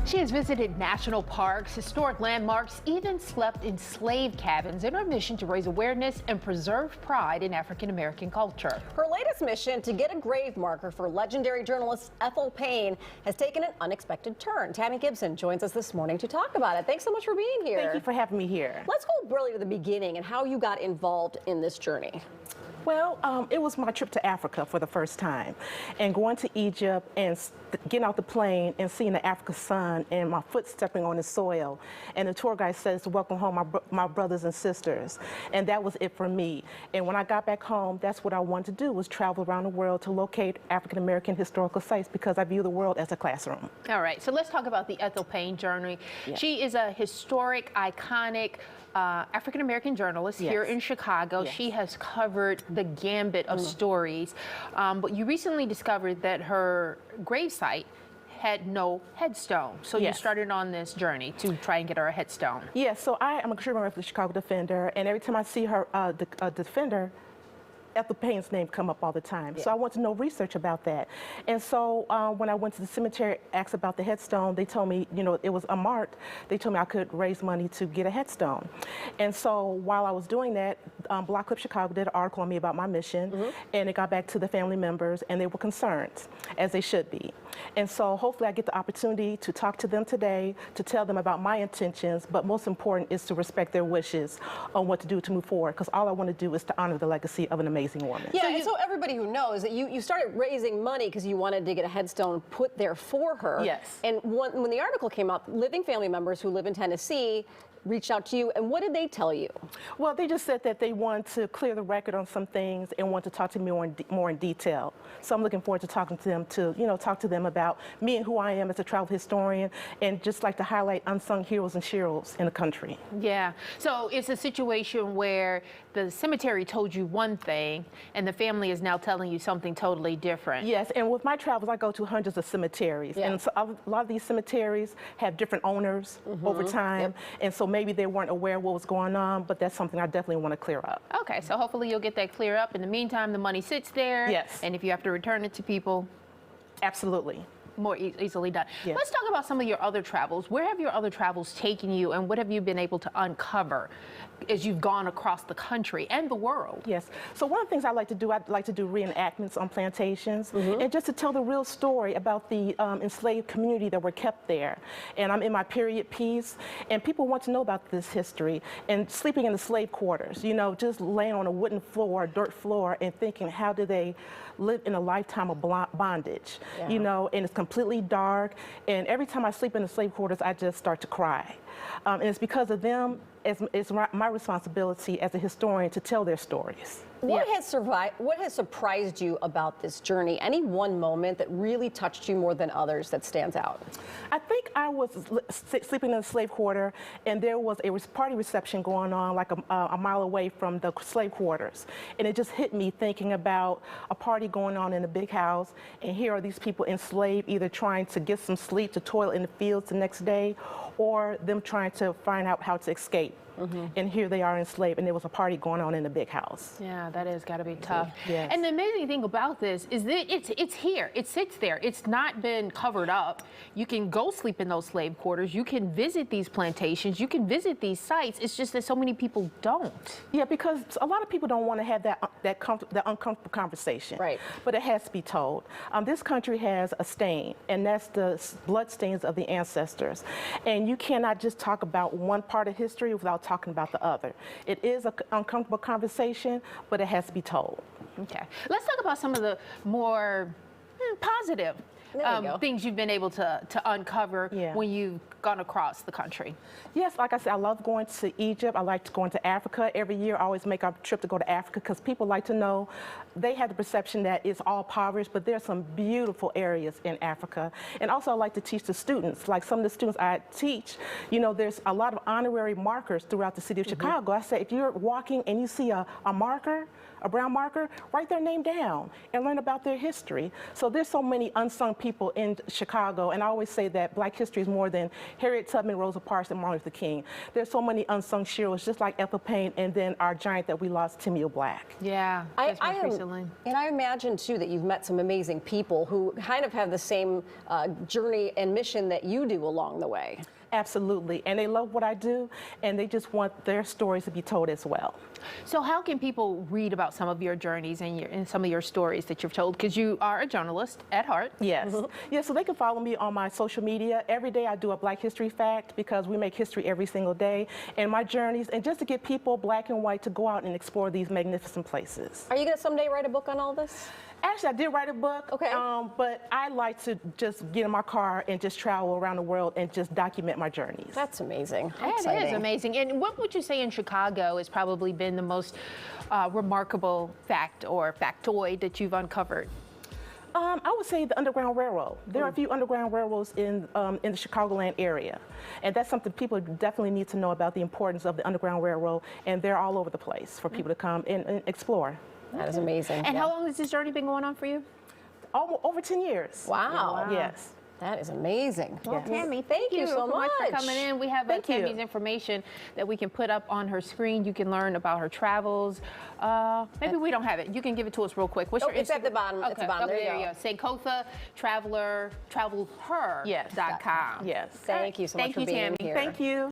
She has visited national parks, historic landmarks, even slept in slave cabins in her mission to raise awareness and preserve pride in African American culture. Her latest mission to get a grave marker for legendary journalist Ethel Payne has taken an unexpected turn. Tammy Gibson joins us this morning to talk about it. Thanks so much for being here. Thank you for having me here. Let's go really to the beginning and how you got involved in this journey. Well, it was my trip to Africa for the first time, and going to Egypt and getting out the plane and seeing the African sun and my foot stepping on the soil. And the tour guide says, "Welcome home, my brothers and sisters." And that was it for me. And when I got back home, that's what I wanted to do, was travel around the world to locate African American historical sites, because I view the world as a classroom. All right, so let's talk about the Ethel Payne journey. Yeah. She is a historic, iconic African American journalist here in Chicago. Yes. She has covered the gambit of stories, but you recently discovered that her gravesite had no headstone. So you started on this journey to try and get her a headstone. Yes, so I am a member of the Chicago Defender, and every time I see her, the Defender, Ethel Payne's name come up all the time. Yeah. So I want to know research about that. And so when I went to the cemetery, asked about the headstone, they told me, you know, it was unmarked. They told me I could raise money to get a headstone. And so while I was doing that, Block Clip Chicago did an article on me about my mission, and it got back to the family members, and they were concerned, as they should be. And so hopefully I get the opportunity to talk to them today, to tell them about my intentions, but most important is to respect their wishes on what to do to move forward, because all I want to do is to honor the legacy of an amazing woman. Yeah, so everybody who knows that you started raising money because you wanted to get a headstone put there for her. Yes. And when the article came out, living family members who live in Tennessee reached out to you, and what did they tell you? Well, they just said that they want to clear the record on some things and want to talk to me more in detail. So I'm looking forward to talking to them, to talk to them about me and who I am as a travel historian, and just like to highlight unsung heroes and sheroes in the country. Yeah, so it's a situation where the cemetery told you one thing and the family is now telling you something totally different. Yes, and with my travels, I go to hundreds of cemeteries, and so a lot of these cemeteries have different owners over time, and so maybe they weren't aware of what was going on, but that's something I definitely want to clear up. Okay, so hopefully you'll get that clear up. In the meantime, the money sits there. Yes. And if you have to return it to people, absolutely. More easily done. Yes. Let's talk about some of your other travels. Where have your other travels taken you, and what have you been able to uncover as you've gone across the country and the world? Yes. So one of the things I'd like to do reenactments on plantations, and just to tell the real story about the enslaved community that were kept there. And I'm in my period piece, and people want to know about this history, and sleeping in the slave quarters, just laying on a wooden floor, dirt floor, and thinking, how do they live in a lifetime of bondage? And it's completely dark, and every time I sleep in the slave quarters, I just start to cry. And it's because of them. It's my responsibility as a historian to tell their stories. What has surprised you about this journey? Any one moment that really touched you more than others that stands out? I think I was sleeping in a slave quarter, and there was a party reception going on like a mile away from the slave quarters. And it just hit me thinking about a party going on in a big house, and here are these people enslaved, either trying to get some sleep to toil in the fields the next day, or them trying to find out how to escape. And here they are enslaved, and there was a party going on in a big house. Yeah, that has got to be tough. Yes. And the amazing thing about this is that it's here. It sits there. It's not been covered up. You can go sleep in those slave quarters. You can visit these plantations. You can visit these sites. It's just that so many people don't. Yeah, because a lot of people don't want to have that uncomfortable conversation. Right. But it has to be told. This country has a stain, and that's the blood stains of the ancestors. And you cannot just talk about one part of history without talking about the other. It is an uncomfortable conversation, but it has to be told. Okay. Let's talk about some of the more positive things you've been able to uncover when you've gone across the country. Yes, like I said, I love going to Egypt. I like going to Africa. Every year I always make a trip to go to Africa, because people like to know, they have the perception that it's all poverty, but there's some beautiful areas in Africa. And also I like to teach the students. Like some of the students I teach, there's a lot of honorary markers throughout the city of Chicago. I say, if you're walking and you see a marker, a brown marker, write their name down and learn about their history. So there's so many unsung people in Chicago, and I always say that Black history is more than Harriet Tubman, Rosa Parks, and Martin Luther King. There's so many unsung heroes, just like Ethel Payne, and then our giant that we lost, Timeo Black. Yeah, just most recently. And I imagine too that you've met some amazing people who kind of have the same journey and mission that you do along the way. Absolutely, and they love what I do, and they just want their stories to be told as well. So how can people read about some of your journeys and some of your stories that you've told? Because you are a journalist at heart. Yes. Yeah, so they can follow me on my social media. Every day I do a Black History Fact because we make history every single day, and my journeys, and just to get people, Black and white, to go out and explore these magnificent places. Are you going to someday write a book on all this? Actually, I did write a book, okay. But I like to just get in my car and just travel around the world and just document my journeys. That's amazing. That is amazing. And what would you say in Chicago has probably been the most remarkable fact or factoid that you've uncovered? I would say the Underground Railroad. There are a few Underground Railroads in the Chicagoland area, and that's something people definitely need to know about, the importance of the Underground Railroad, and they're all over the place for people to come and explore. That is amazing. And how long has this journey been going on for you? Over 10 years. Wow. Yes. That is amazing. Well, Yes. Tammy, Thank you so much for coming in. We have Thank you. Tammy's information that we can put up on her screen. You can learn about her travels. Maybe we don't have it. You can give it to us real quick. What's your it's at Instagram? the bottom. Okay. It's the bottom. Okay, There you go. Sankofa Traveler, travelher.com. Yes. .com. Yes. Thank you so much Thank for you, being Tammy. here. Thank you.